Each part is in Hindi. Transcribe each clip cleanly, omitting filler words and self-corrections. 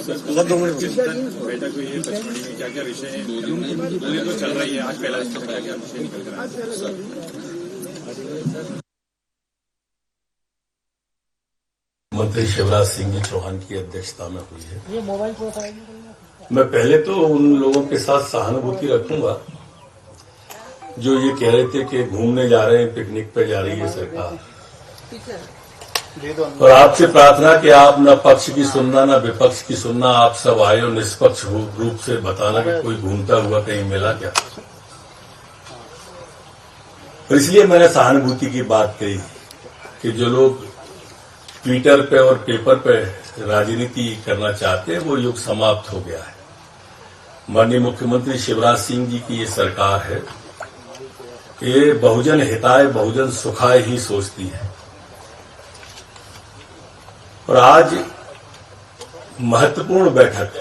बैठक हुई है पचमढ़ी में, क्या क्या विषय है? 2 दिन तो चल रही है, आज पहला दिन क्या क्या विषय निकल कर आया? मंत्री शिवराज सिंह जी चौहान की अध्यक्षता में हुई है। मैं पहले तो उन लोगों के साथ सहानुभूति रखूंगा जो ये कह रहे थे कि घूमने जा रहे हैं, पिकनिक पे जा रही है सरकार, और आपसे प्रार्थना कि आप न पक्ष की सुनना न विपक्ष की सुनना, आप सब आए और निष्पक्ष रूप से बताना कि कोई घूमता हुआ कहीं मिला क्या। और इसलिए मैंने सहानुभूति की बात कही कि जो लोग ट्विटर पे और पेपर पे राजनीति करना चाहते हैं वो युग समाप्त हो गया है। माननीय मुख्यमंत्री शिवराज सिंह जी की ये सरकार है, ये बहुजन हिताय बहुजन सुखाय ही सोचती है। और आज महत्वपूर्ण बैठक,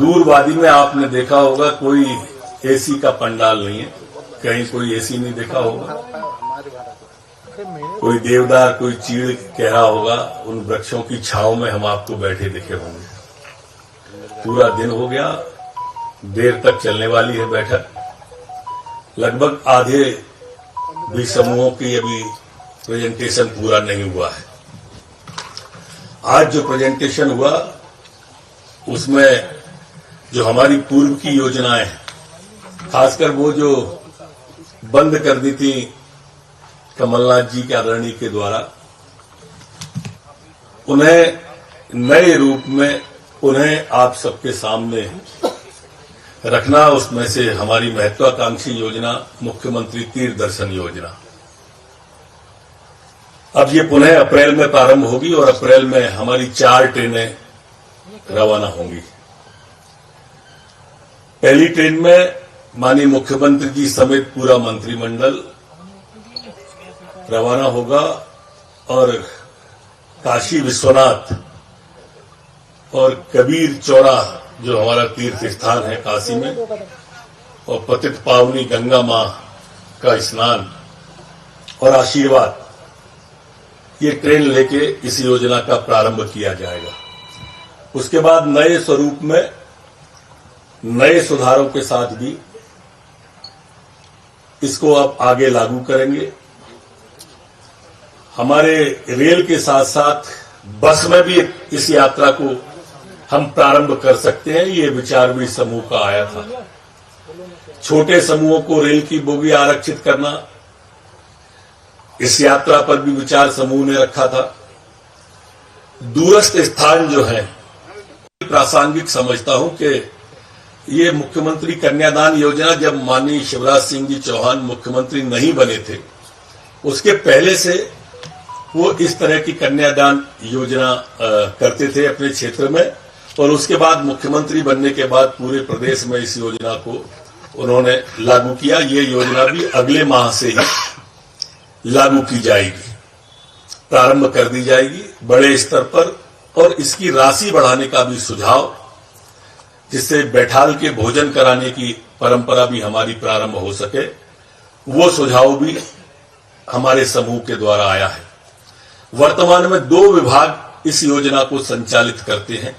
दूरवादी में आपने देखा होगा कोई एसी का पंडाल नहीं है, कहीं कोई एसी नहीं देखा होगा, कोई देवदार कोई चीड़ कह रहा होगा, उन वृक्षों की छांव में हम आपको बैठे दिखे होंगे। पूरा दिन हो गया, देर तक चलने वाली है बैठक, लगभग आधे भी समूहों की अभी प्रेजेंटेशन पूरा नहीं हुआ है। आज जो प्रेजेंटेशन हुआ उसमें जो हमारी पूर्व की योजनाएं, खासकर वो जो बंद कर दी थी कमलनाथ जी के आदरणीय के द्वारा, उन्हें नए रूप में उन्हें आप सबके सामने रखना। उसमें से हमारी महत्वाकांक्षी योजना मुख्यमंत्री तीर्थ दर्शन योजना, अब ये पुनः अप्रैल में प्रारंभ होगी और अप्रैल में हमारी 4 ट्रेनें रवाना होंगी। पहली ट्रेन में माननीय मुख्यमंत्री जी समेत पूरा मंत्रिमंडल रवाना होगा और काशी विश्वनाथ और कबीर चौरा जो हमारा तीर्थ स्थान है काशी में, और पतित पावनी गंगा मां का स्नान और आशीर्वाद, ये ट्रेन लेके इस योजना का प्रारंभ किया जाएगा। उसके बाद नए स्वरूप में नए सुधारों के साथ भी इसको अब आगे लागू करेंगे। हमारे रेल के साथ साथ बस में भी इस यात्रा को हम प्रारंभ कर सकते हैं, ये विचार भी समूह का आया था। छोटे समूहों को रेल की बोगी आरक्षित करना, इस यात्रा पर भी विचार समूह ने रखा था। दूरस्थ स्थान जो है प्रासंगिक समझता हूं कि ये मुख्यमंत्री कन्यादान योजना जब माननीय शिवराज सिंह जी चौहान मुख्यमंत्री नहीं बने थे, उसके पहले से वो इस तरह की कन्यादान योजना करते थे अपने क्षेत्र में, और उसके बाद मुख्यमंत्री बनने के बाद पूरे प्रदेश में इस योजना को उन्होंने लागू किया। ये योजना भी अगले माह से ही लागू की जाएगी, प्रारंभ कर दी जाएगी बड़े स्तर पर, और इसकी राशि बढ़ाने का भी सुझाव, जिससे बैठाल के भोजन कराने की परंपरा भी हमारी प्रारंभ हो सके, वो सुझाव भी हमारे समूह के द्वारा आया है। वर्तमान में 2 विभाग इस योजना को संचालित करते हैं।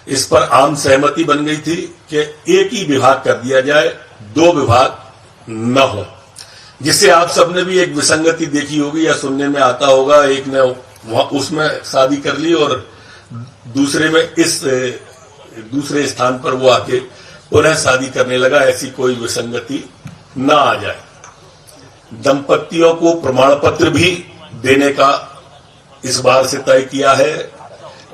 इस पर आम सहमति बन गई थी कि एक ही विभाग कर दिया जाए, 2 विभाग न हो, जिससे आप सबने भी एक विसंगति देखी होगी या सुनने में आता होगा, एक ने वहां उसमें शादी कर ली और दूसरे में इस दूसरे स्थान पर वो आके पुनः शादी करने लगा। ऐसी कोई विसंगति न आ जाए। दंपतियों को प्रमाण पत्र भी देने का इस बार से तय किया है।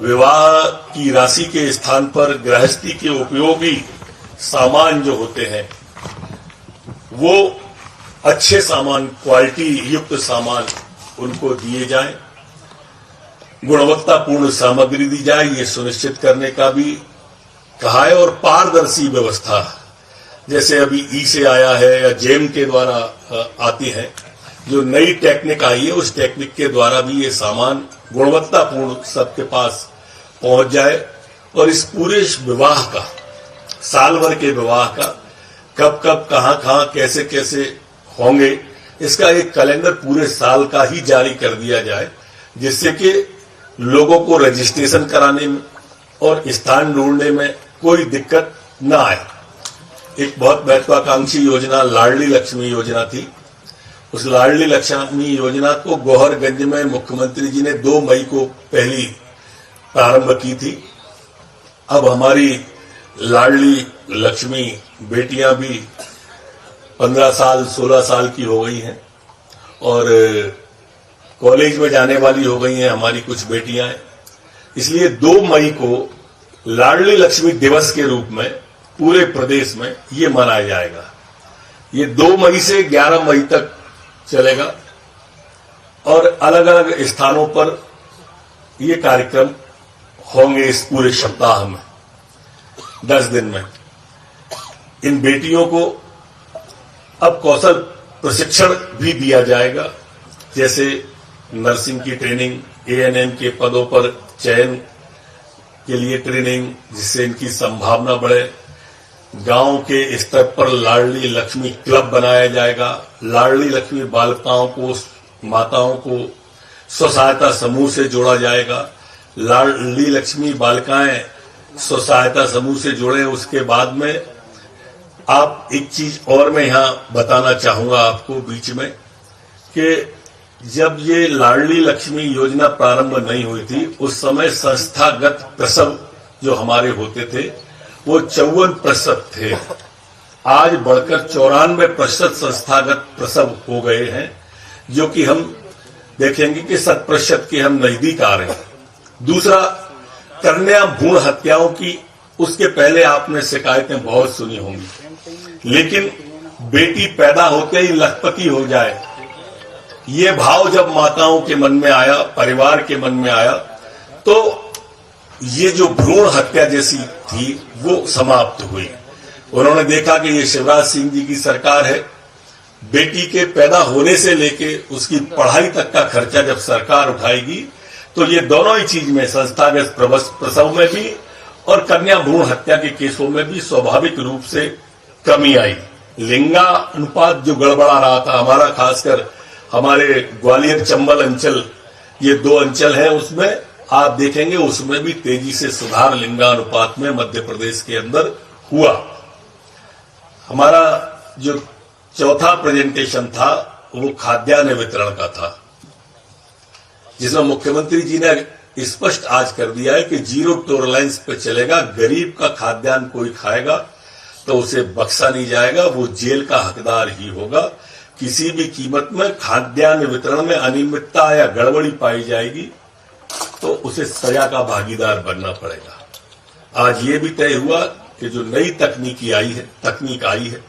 विवाह की राशि के स्थान पर गृहस्थी के उपयोगी सामान जो होते हैं वो अच्छे सामान, क्वालिटी युक्त सामान उनको दिए जाएं, गुणवत्तापूर्ण सामग्री दी जाए, ये सुनिश्चित करने का भी कहा है। और पारदर्शी व्यवस्था, जैसे अभी ई से आया है या जेम के द्वारा आती है, जो नई टेक्निक आई है, उस टेक्निक के द्वारा भी ये सामान गुणवत्तापूर्ण सबके पास पहुंच जाए, और इस पूरे विवाह का, साल भर के विवाह का, कब कब कहां कहां कैसे कैसे होंगे, इसका एक कैलेंडर पूरे साल का ही जारी कर दिया जाए, जिससे कि लोगों को रजिस्ट्रेशन कराने में और स्थान ढूंढने में कोई दिक्कत न आए। एक बहुत महत्वाकांक्षी योजना लाडली लक्ष्मी योजना थी। उस लाडली लक्ष्मी योजना को गौहरगंज में मुख्यमंत्री जी ने 2 मई को पहली प्रारंभ की थी। अब हमारी लाडली लक्ष्मी बेटियां भी 15 साल 16 साल की हो गई हैं और कॉलेज में जाने वाली हो गई हैं हमारी कुछ बेटियां। इसलिए 2 मई को लाडली लक्ष्मी दिवस के रूप में पूरे प्रदेश में ये मनाया जाएगा। ये 2 मई से 11 मई तक चलेगा और अलग अलग स्थानों पर ये कार्यक्रम होंगे। इस पूरे सप्ताह में 10 दिन में इन बेटियों को अब कौशल प्रशिक्षण भी दिया जाएगा, जैसे नर्सिंग की ट्रेनिंग, एएनएम के पदों पर चयन के लिए ट्रेनिंग, जिससे इनकी संभावना बढ़े। गांव के स्तर पर लाडली लक्ष्मी क्लब बनाया जाएगा। लाडली लक्ष्मी बालिकाओं को, माताओं को स्व सहायता समूह से जोड़ा जाएगा। लाडली लक्ष्मी बालिकाएं स्व सहायता समूह से जुड़े। उसके बाद में आप एक चीज और मैं यहां बताना चाहूंगा आपको बीच में कि जब ये लाडली लक्ष्मी योजना प्रारंभ नहीं हुई थी, उस समय संस्थागत प्रसव जो हमारे होते थे वो 54% थे। आज बढ़कर 94% संस्थागत प्रसव हो गए हैं, जो कि हम देखेंगे कि 100% के हम नजदीक आ रहे हैं। दूसरा, कन्या भ्रूण हत्याओं की, उसके पहले आपने शिकायतें बहुत सुनी होंगी, लेकिन बेटी पैदा होते ही लखपति हो जाए, ये भाव जब माताओं के मन में आया, परिवार के मन में आया, तो ये जो भ्रूण हत्या जैसी थी वो समाप्त हुई। उन्होंने देखा कि ये शिवराज सिंह जी की सरकार है, बेटी के पैदा होने से लेके उसकी पढ़ाई तक का खर्चा जब सरकार उठाएगी, तो ये दोनों ही चीज में, संस्थागत प्रसव में भी और कन्या भ्रूण हत्या के केसों में भी स्वाभाविक रूप से कमी आई। लिंगानुपात जो गड़बड़ा रहा था हमारा, खासकर हमारे ग्वालियर चंबल अंचल, ये 2 अंचल हैं, उसमें आप देखेंगे उसमें भी तेजी से सुधार लिंगानुपात में मध्य प्रदेश के अंदर हुआ। हमारा जो चौथा प्रेजेंटेशन था वो खाद्यान्न वितरण का था, जिसमें मुख्यमंत्री जी ने स्पष्ट आज कर दिया है कि 0 टॉलरेंस पे चलेगा। गरीब का खाद्यान्न कोई खाएगा तो उसे बख्शा नहीं जाएगा, वो जेल का हकदार ही होगा। किसी भी कीमत में खाद्यान्न वितरण में अनियमितता या गड़बड़ी पाई जाएगी तो उसे सजा का भागीदार बनना पड़ेगा। आज ये भी तय हुआ कि जो नई तकनीक आई है,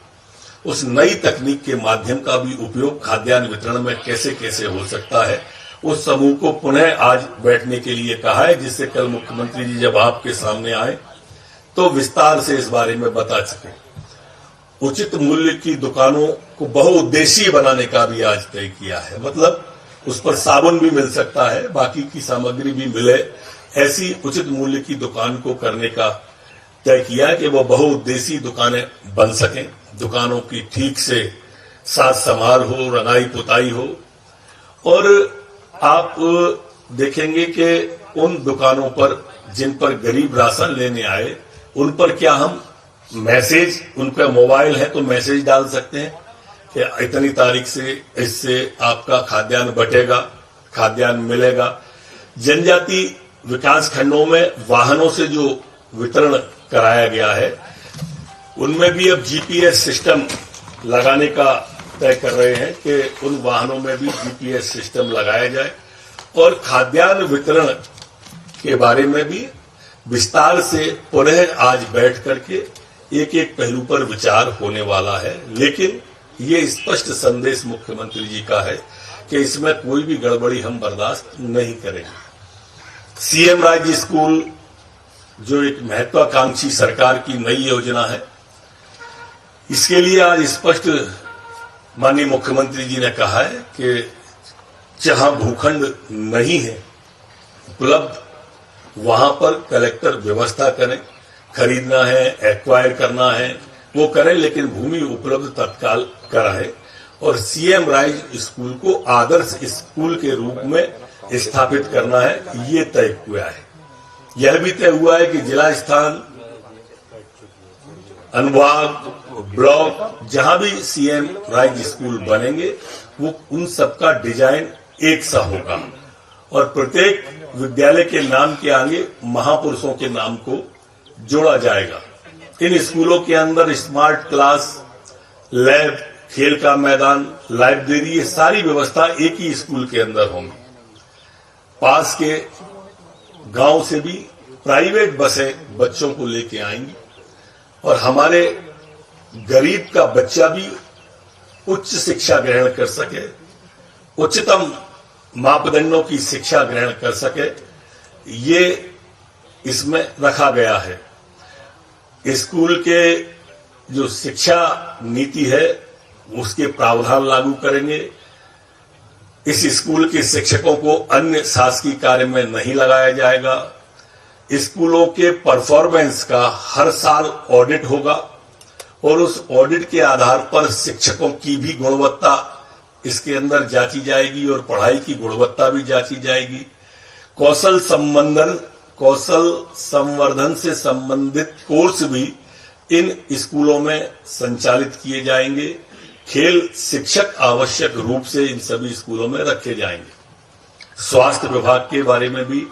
उस नई तकनीक के माध्यम का भी उपयोग खाद्यान्न वितरण में कैसे कैसे हो सकता है, उस समूह को पुनः आज बैठने के लिए कहा है, जिससे कल मुख्यमंत्री जी जब आपके सामने आए तो विस्तार से इस बारे में बता सके। उचित मूल्य की दुकानों को बहुउद्देशीय बनाने का भी आज तय किया है, मतलब उस पर साबुन भी मिल सकता है, बाकी की सामग्री भी मिले, ऐसी उचित मूल्य की दुकान को करने का तय किया है कि वो बहुउद्देशीय दुकानें बन सकें। दुकानों की ठीक से साज संभाल हो, रंगाई पुताई हो। और आप देखेंगे कि उन दुकानों पर जिन पर गरीब राशन लेने आए, उन पर क्या हम मैसेज, उनका मोबाइल है तो मैसेज डाल सकते हैं कि इतनी तारीख से इससे आपका खाद्यान्न बटेगा, खाद्यान्न मिलेगा। जनजाति विकास खंडों में वाहनों से जो वितरण कराया गया है, उनमें भी अब जीपीएस सिस्टम लगाने का तय कर रहे हैं कि उन वाहनों में भी जीपीएस सिस्टम लगाया जाए। और खाद्यान्न वितरण के बारे में भी विस्तार से पुनः आज बैठ करके एक एक पहलू पर विचार होने वाला है। लेकिन ये स्पष्ट संदेश मुख्यमंत्री जी का है कि इसमें कोई भी गड़बड़ी हम बर्दाश्त नहीं करेंगे। सीएम राज्य स्कूल जो एक महत्वाकांक्षी सरकार की नई योजना है, इसके लिए आज स्पष्ट माननीय मुख्यमंत्री जी ने कहा है कि जहां भूखंड नहीं है उपलब्ध, वहां पर कलेक्टर व्यवस्था करें। खरीदना है, एक्वायर करना है, वो करें, लेकिन भूमि उपलब्ध तत्काल कराएं। और सीएम राइज स्कूल को आदर्श स्कूल के रूप में स्थापित करना है, ये तय हुआ है। यह भी तय हुआ है कि जिला स्थान, अनुभाग, ब्लॉक, जहां भी सीएम राइज स्कूल बनेंगे वो उन सबका डिजाइन एक सा होगा और प्रत्येक विद्यालय के नाम के आगे महापुरुषों के नाम को जोड़ा जाएगा। इन स्कूलों के अंदर स्मार्ट क्लास, लैब, खेल का मैदान, लाइब्रेरी, ये सारी व्यवस्था एक ही स्कूल के अंदर होंगी। पास के गांव से भी प्राइवेट बसें बच्चों को लेके आएंगी और हमारे गरीब का बच्चा भी उच्च शिक्षा ग्रहण कर सके, उच्चतम मापदंडों की शिक्षा ग्रहण कर सके, ये इसमें रखा गया है। स्कूल के जो शिक्षा नीति है उसके प्रावधान लागू करेंगे। इस स्कूल के शिक्षकों को अन्य शासकीय कार्य में नहीं लगाया जाएगा। स्कूलों के परफॉर्मेंस का हर साल ऑडिट होगा और उस ऑडिट के आधार पर शिक्षकों की भी गुणवत्ता इसके अंदर जांची जाएगी और पढ़ाई की गुणवत्ता भी जांची जाएगी। कौशल संवर्धन से संबंधित कोर्स भी इन स्कूलों में संचालित किए जाएंगे। खेल शिक्षक आवश्यक रूप से इन सभी स्कूलों में रखे जाएंगे। स्वास्थ्य विभाग के बारे में भी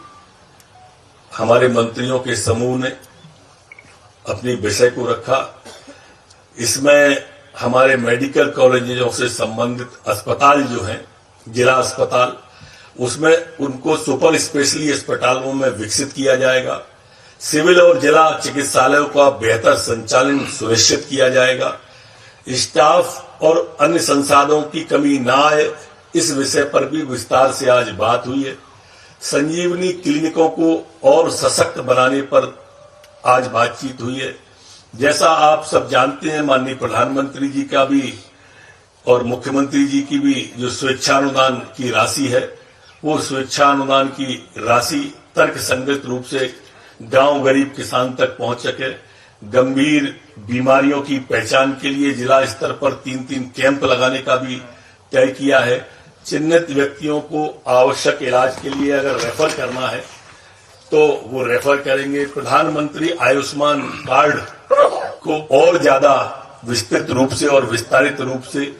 हमारे मंत्रियों के समूह ने अपनी विषय को रखा। इसमें हमारे मेडिकल कॉलेजों से संबंधित अस्पताल जो हैं, जिला अस्पताल, उसमें उनको सुपर स्पेशलिटी अस्पतालों में विकसित किया जाएगा। सिविल और जिला चिकित्सालयों का बेहतर संचालन सुनिश्चित किया जाएगा। स्टाफ और अन्य संसाधनों की कमी न आए, इस विषय पर भी विस्तार से आज बात हुई है। संजीवनी क्लिनिकों को और सशक्त बनाने पर आज बातचीत हुई है। जैसा आप सब जानते हैं, माननीय प्रधानमंत्री जी का भी और मुख्यमंत्री जी की भी जो स्वेच्छानुदान की राशि है, वो स्वेच्छानुदान की राशि तर्कसंगत रूप से गांव गरीब किसान तक पहुंच सके। गंभीर बीमारियों की पहचान के लिए जिला स्तर पर 3-3 कैंप लगाने का भी तय किया है। चिन्हित व्यक्तियों को आवश्यक इलाज के लिए अगर रेफर करना है तो वो रेफर करेंगे। प्रधानमंत्री आयुष्मान कार्ड को और ज्यादा विस्तृत रूप से और विस्तारित रूप से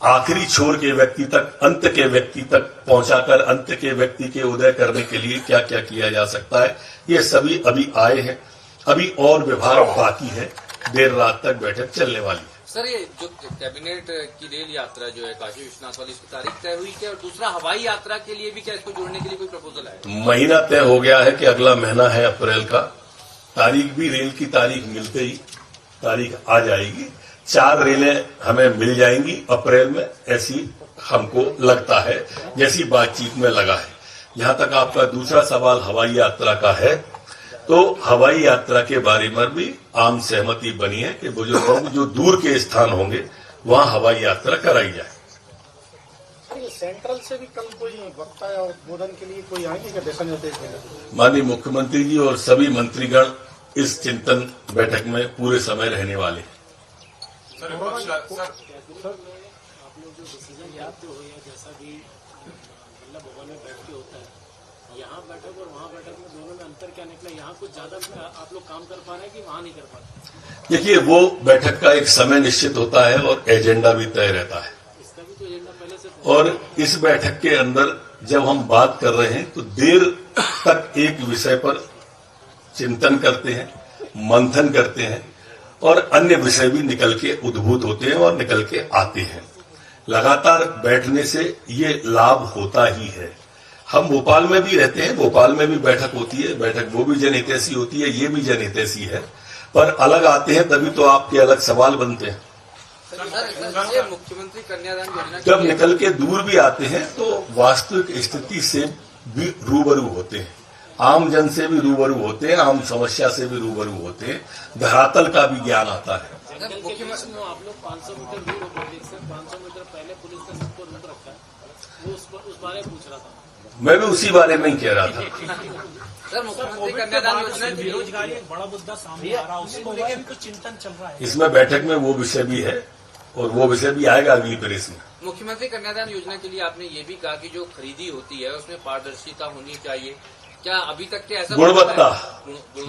आखिरी छोर के व्यक्ति तक, अंत के व्यक्ति तक पहुंचाकर अंत के व्यक्ति के उदय करने के लिए क्या क्या किया जा सकता है, ये सभी अभी आए हैं। अभी और विभाग बाकी है। देर रात तक बैठक चलने वाली है। सर, ये जो कैबिनेट की रेल यात्रा जो है काशी विश्वनाथ वाली, इसकी तारीख तय हुई क्या? और दूसरा, हवाई यात्रा के लिए भी क्या इसको जोड़ने के लिए कोई प्रपोजल है? महीना तय हो गया है कि अगला महीना है अप्रैल का। तारीख भी, रेल की तारीख मिलते ही तारीख आ जाएगी। 4 रेलें हमें मिल जाएंगी अप्रैल में, ऐसी हमको लगता है, जैसी बातचीत में लगा है। जहां तक आपका दूसरा सवाल हवाई यात्रा का है, तो हवाई यात्रा के बारे में भी आम सहमति बनी है कि बुजुर्गों को जो दूर के स्थान होंगे वहां हवाई यात्रा कराई जाए। सेंट्रल से भी कल कोई वक्ता या उद्बोधन के लिए कोई आएंगे क्या दिशा निर्देश देने? माननीय मुख्यमंत्री जी और सभी मंत्रीगण इस चिंतन बैठक में पूरे समय रहने वाले हैं। आप लोग जो डिसीजन लेते हो या जैसा भी मतलब भवन में बैठ के होता है, यहाँ बैठक और वहाँ बैठक में दोनों में अंतर क्या निकला? यहाँ कुछ ज्यादा आप लोग काम कर पा रहे हैं कि वहाँ नहीं कर पा रहे? देखिए, वो बैठक का एक समय निश्चित होता है और एजेंडा भी तय रहता है। इसका भी तो एजेंडा पहले से। और इस बैठक के अंदर जब हम बात कर रहे हैं तो देर तक एक विषय पर चिंतन करते हैं, मंथन करते हैं और अन्य विषय भी निकल के उद्भूत होते हैं और निकल के आते हैं। लगातार बैठने से ये लाभ होता ही है। हम भोपाल में भी रहते हैं, भोपाल में भी बैठक होती है, बैठक वो भी जनहितैषी होती है, ये भी जनहितैषी है, पर अलग आते हैं तभी तो आपके अलग सवाल बनते हैं। सर, मुख्यमंत्री कन्यादान योजना जब निकल के दूर भी आते हैं तो वास्तविक स्थिति से भी रूबरू होते हैं, आम जन से भी रूबरू होते हैं, आम समस्या से भी रूबरू होते हैं, धरातल का भी ज्ञान आता है। मुख्यमंत्री आप लोग 500 मीटर दूर हो, 500 मीटर पहले पुलिस ने सबको रोक रखा है, वो उस बारे में पूछ रहा था। मैं भी उसी बारे में ही कह रहा था। सर, मुख्यमंत्री कन्यादान योजना बेरोजगारी एक बड़ा मुद्दा सामने आ रहा है, उसको लेकर भी कुछ चिंतन चल रहा है। इसमें बैठक में वो विषय भी है और वो विषय भी आएगा अगली प्रेस में। मुख्यमंत्री कन्यादान योजना के लिए आपने ये भी कहा कि जो खरीदी होती है उसमें पारदर्शिता होनी चाहिए। क्या अभी तक के ऐसा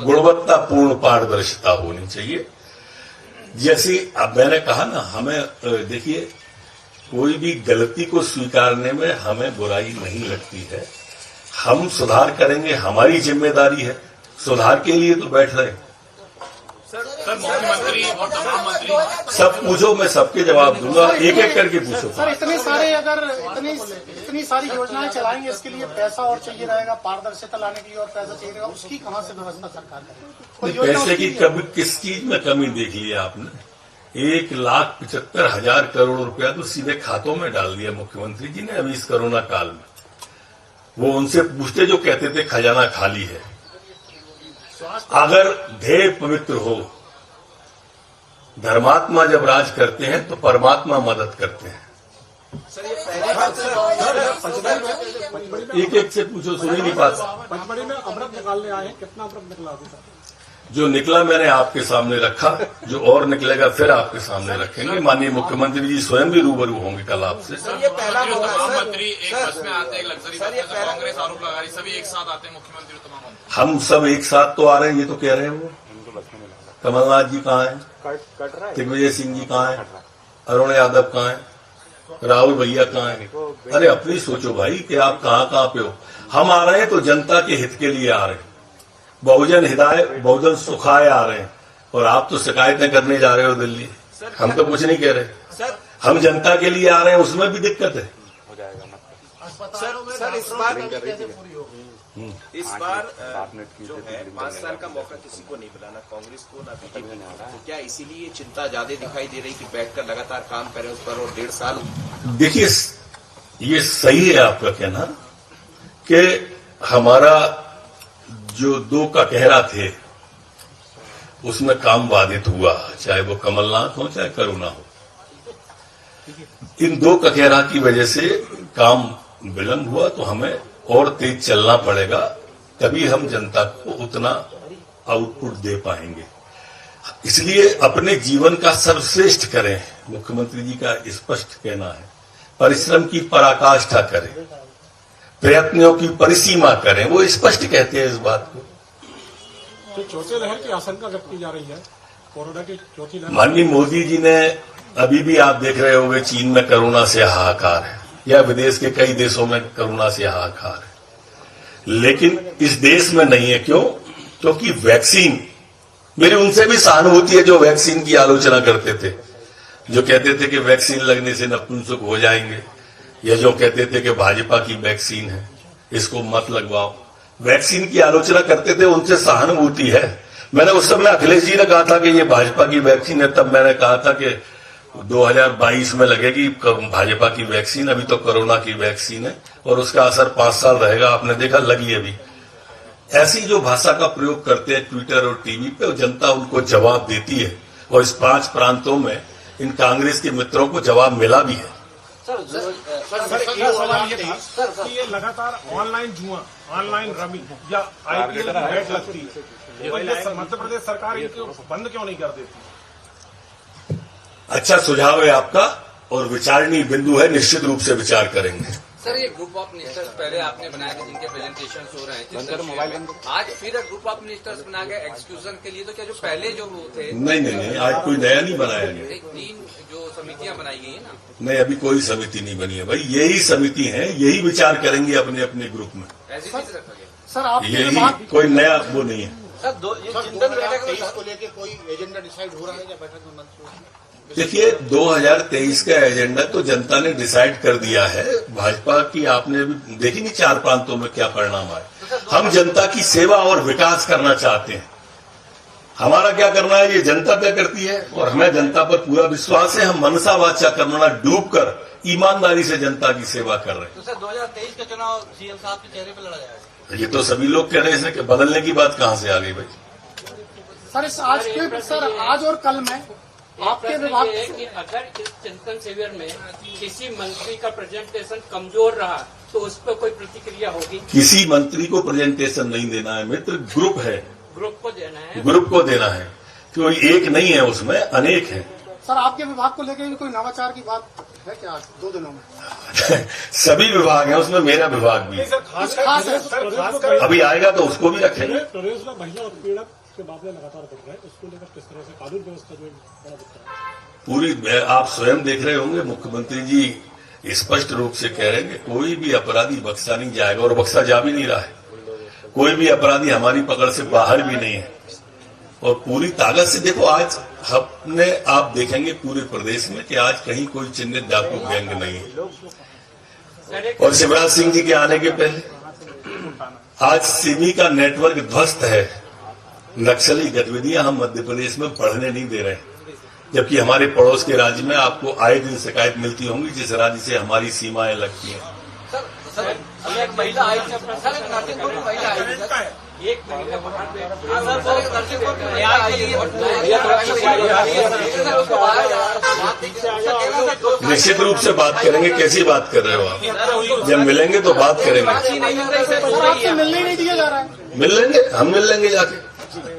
गुणवत्तापूर्ण पारदर्शिता होनी चाहिए। जैसे अब मैंने कहा ना, हमें देखिए कोई भी गलती को स्वीकारने में हमें बुराई नहीं लगती है। हम सुधार करेंगे, हमारी जिम्मेदारी है। सुधार के लिए तो बैठ रहे। सर मुख्यमंत्री और तमाम मंत्री सब पूछो, मैं सबके जवाब दूंगा, एक एक करके पूछो। सर इतने सारे अगर इतनी सारी योजनाएं चलाएंगे, इसके लिए पैसा और चाहिए रहेगा, पारदर्शिता लाने के लिए और पैसा चाहिए रहेगा, उसकी कहाँ से व्यवस्था सरकार करेगी? पैसे की कभी किस चीज में कमी देख लिया आपने? 1,75,000 करोड़ रुपया तो सीधे खातों में डाल दिया मुख्यमंत्री जी ने अभी इस कोरोना काल में। वो उनसे पूछते जो कहते थे खजाना खाली है। अगर ध्येय पवित्र हो, धर्मात्मा जब राज करते हैं तो परमात्मा मदद करते हैं। एक एक से पूछो, सुन ही नहीं पाता। पचमढ़ी में अमृत निकालने आए, कितना अमृत निकला अभी तक? जो निकला मैंने आपके सामने रखा, जो और निकलेगा फिर आपके सामने रखेंगे। माननीय मुख्यमंत्री जी स्वयं भी रूबरू होंगे कल आपसे। तमाम मंत्री एक बस में आते हैं, लग्जरी बस में, तो कांग्रेस आरोप लगा रही, सभी एक साथ आते हैं मुख्यमंत्री तमाम मंत्री। हम सब एक साथ तो आ रहे हैं, ये तो कह रहे हैं वो। कमलनाथ जी कहाँ हैं? दिग्विजय सिंह जी कहाँ हैं? अरुण यादव कहाँ हैं? राहुल भैया कहाँ हैं? अरे अपनी सोचो भाई कि आप कहाँ कहाँ पे हो। हम आ रहे हैं तो जनता के हित के लिए आ रहे हैं। बहुजन हिदायत, बहुजन सुखाए आ रहे हैं, और आप तो शिकायतें करने जा रहे हो दिल्ली। हम तो कुछ नहीं कह रहे, हम जनता के लिए आ रहे हैं, उसमें भी दिक्कत है। सर इस बार जो है 5 साल का मौका किसी को नहीं मिला, ना कांग्रेस को ना बीजेपी को, तो क्या इसीलिए चिंता ज्यादा दिखाई दे रही कि बैठकर लगातार काम करें उस पर, और 1.5 साल? देखिए ये सही है आपका कहना कि हमारा जो 2 का कहरा थे उसमें काम बाधित हुआ, चाहे वो कमलनाथ हो चाहे करुणा हो। इन 2 ककेरा की वजह से काम विलंब हुआ, तो हमें और तेज चलना पड़ेगा, तभी हम जनता को उतना आउटपुट दे पाएंगे। इसलिए अपने जीवन का सर्वश्रेष्ठ करें, मुख्यमंत्री जी का स्पष्ट कहना है। परिश्रम की पराकाष्ठा करें, प्रयत्नों की परिसीमा करें, वो स्पष्ट कहते हैं इस बात को। तो चौथे लहर की आशंका व्यक्त की जा रही है, कोरोना की चौथी लहर। माननीय मोदी जी ने, अभी भी आप देख रहे होंगे चीन में कोरोना से हाहाकार है, या विदेश के कई देशों में कोरोना से हाहाकार है, लेकिन इस देश में नहीं है। क्यों? क्योंकि वैक्सीन, मेरी उनसे भी सहानुभूति है जो वैक्सीन की आलोचना करते थे, जो कहते थे कि वैक्सीन लगने से नपुंसक हो जाएंगे, या जो कहते थे कि भाजपा की वैक्सीन है इसको मत लगवाओ। वैक्सीन की आलोचना करते थे, उनसे सहानुभूति है। मैंने उस समय अखिलेश जी ने कहा था कि ये भाजपा की वैक्सीन है, तब मैंने कहा था कि 2022 में लगेगी भाजपा की वैक्सीन, अभी तो कोरोना की वैक्सीन है और उसका असर 5 साल रहेगा। आपने देखा लगी अभी। ऐसी जो भाषा का प्रयोग करते हैं ट्विटर और टीवी पे, और जनता उनको जवाब देती है, और इस 5 प्रांतों में इन कांग्रेस के मित्रों को जवाब मिला भी है। सर एक सवाल ये था कि ये लगातार ऑनलाइन जुआ, ऑनलाइन रमी या आईपीएल की बैट लगती है, मध्य प्रदेश सरकार इनको बंद क्यों नहीं कर देती? अच्छा सुझाव है आपका, और विचारणीय बिंदु है, निश्चित रूप से विचार करेंगे। सर ये ग्रुप ऑफ मिनिस्टर्स पहले आपने बनाया था जिनके प्रेजेंटेशन हो रहे थे, आज फिर ग्रुप ऑफ मिनिस्टर्स बना गया एक्सक्यूजन के लिए, तो क्या जो पहले जो थे? नहीं, आज कोई नया नहीं बनाया गया। 3 जो समितियां बनाई गई है ना? नहीं, अभी कोई समिति नहीं बनी है भाई, यही समिति है, यही विचार करेंगे अपने अपने ग्रुप में। ऐसी चीज रखा गया सर आप यही, कोई नया वो नहीं है। सर 2023 को लेकर कोई एजेंडा डिसाइड हो रहा है क्या बैठक में मंत्रियों? देखिए 2023 का एजेंडा तो जनता ने डिसाइड कर दिया है। भाजपा की आपने भी देखी नहीं 4 प्रांतों में क्या परिणाम आए। हम जनता की सेवा और विकास करना चाहते हैं। हमारा क्या करना है ये जनता तय करती है, और हमें जनता पर पूरा विश्वास है। हम मनसा वाचा कर्मणा डूब कर ईमानदारी से जनता की सेवा कर रहे हैं। तो सर 2023 का चुनाव सीएम साहब के चेहरे पर लड़ा जाएगा? ये तो सभी लोग कह रहे हैं कि बदलने की बात कहां से आ गई भाई? सर आज और कल में आपके विभाग है कि अगर इस चिंतन शिविर में किसी मंत्री का प्रेजेंटेशन कमजोर रहा तो उस पर कोई प्रतिक्रिया होगी? किसी मंत्री को प्रेजेंटेशन नहीं देना है मित्र, ग्रुप है, ग्रुप को देना है। ग्रुप को देना है, क्योंकि एक नहीं है, उसमें अनेक है। सर आपके विभाग को लेकर भी कोई नवाचार की बात है क्या 2 दिनों में? सभी विभाग हैं, उसमें मेरा विभाग भी है। खासकर अभी आएगा तो उसको भी रखेंगे। प्रदेश में महिला उत्पीड़न के मामले लगातार बढ़ रहे हैं, उसको लेकर किस तरह से कानून व्यवस्था जो बड़ा दिक्कत है? पूरी आप स्वयं देख रहे होंगे, मुख्यमंत्री जी स्पष्ट रूप से कह रहे हैं कि कोई भी अपराधी बख्शा नहीं जाएगा, और बख्शा जा भी नहीं रहा है। कोई भी अपराधी हमारी पकड़ से बाहर भी नहीं है, और पूरी ताकत से देखो आज हमने, आप देखेंगे पूरे प्रदेश में कि आज कहीं कोई चिन्हित डाकू गैंग नहीं है। और शिवराज सिंह जी के आने के पहले आज सिमी का नेटवर्क ध्वस्त है। नक्सली गतिविधियां हम मध्य प्रदेश में बढ़ने नहीं दे रहे, जबकि हमारे पड़ोस के राज्य में आपको आए दिन शिकायत मिलती होंगी जिस राज्य से हमारी सीमाएं लगती हैं। सर एक महिला आई थी, सर एक नरसिंहपुर में महिला आई थी, सर एक महिला वहाँ पे, सर एक नरसिंहपुर में न्याय के लिए निश्चित रूप से बात करेंगे। कैसी बात कर रहे हो आप? जब मिलेंगे तो बात करेंगे। आपसे मिलने नहीं दिया जा रहा है। मिल लेंगे, हम मिल लेंगे जाके।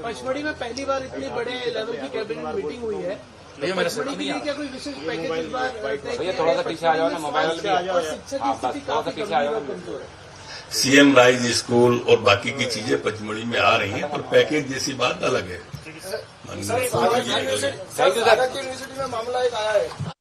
पचमढ़ी में पहली बार इतने बड़े लेवल की कैबिनेट मीटिंग हुई है। पचमढ़ी के लिए क्या कोई विशेष पैकेज इस बार? भैया थोड़ा सा पीछे आ जाओ ना, मोबाइल और शिक्षा की स्थिति काफी कमजोर है। सीएम राइज स्कूल और बाकी की चीजें पचमढ़ी में आ रही हैं, पर पैकेज जैसी बात अलग है। यूनिवर्सिटी में मामला एक आया है